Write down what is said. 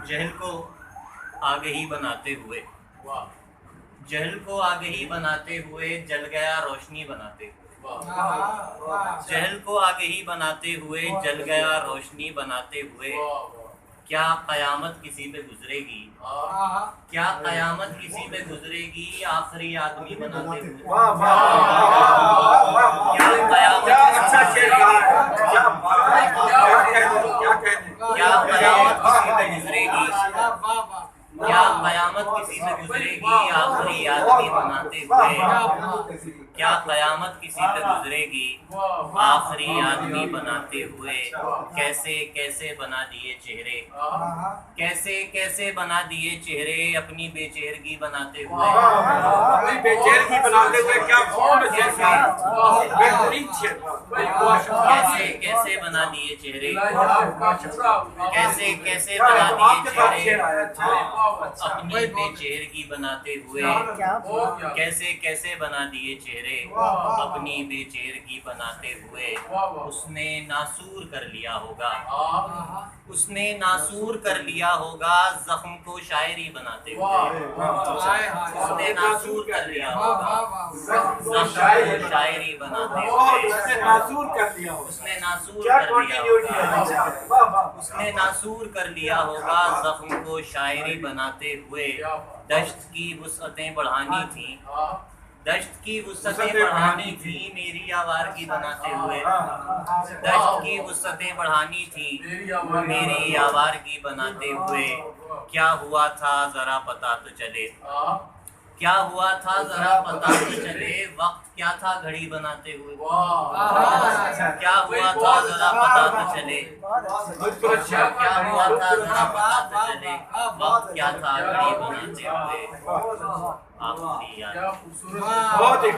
जहल को आगे ही बनाते हुए, जहल को आगे ही बनाते हुए जल गया रोशनी बनाते हुए, जहल को आगे ही बनाते हुए जल गया रोशनी बनाते हुए। क्या कयामत किसी पे गुजरेगी, क्या कयामत किसी पे गुजरेगी आखिरी आदमी बनाते हुए। क्या कयामत किसी पे गुजरेगी, क्या कयामत किसी पे गुजरेगी आखिरी आदमी बनाते हुए। क्या कयामत किसी पे गुजरेगी आखिरी आदमी बनाते हुए। कैसे कैसे बना दिए चेहरे, कैसे कैसे बना दिए चेहरे अपनी बेचेहरगी बनाते हुए। बेचैनगी बनाते हुए क्या कैसे कैसे बना दिए चेहरे, कैसे कैसे बना दिए चेहरे अपनी बेचेहरगी बनाते हुए। कैसे कैसे बना दिए चेहरे अपनी बेचेहरगी बनाते हुए। उसने नासूर कर लिया होगा, उसने नासूर कर लिया होगा जख्म को शायरी बनाते हुए। उसने नासूर कर लिया होगा जख्म को शायरी बनाते हुए। उसने नासूर कर लिया होगा, उसने नासूर कर लिया होगा, उसने नासूर कर लिया होगा जख्म को शायरी बनाते हुए। दश्त की वुसअतें बढ़ानी थी, दश्त की वुसअतें बढ़ानी थी मेरी आवारगी बनाते हुए। दश्त की वुसअतें बढ़ानी थी मेरी आवारगी बनाते हुए। क्या हुआ था जरा पता तो चले, क्या हुआ था जरा पता तो चले। वक्त क्या था घड़ी बनाते हुए। क्या हुआ था जरा पता तो चले, क्या हुआ था जरा पता तो चले। वक्त क्या था घड़ी बनाते हुए आखिरी याद।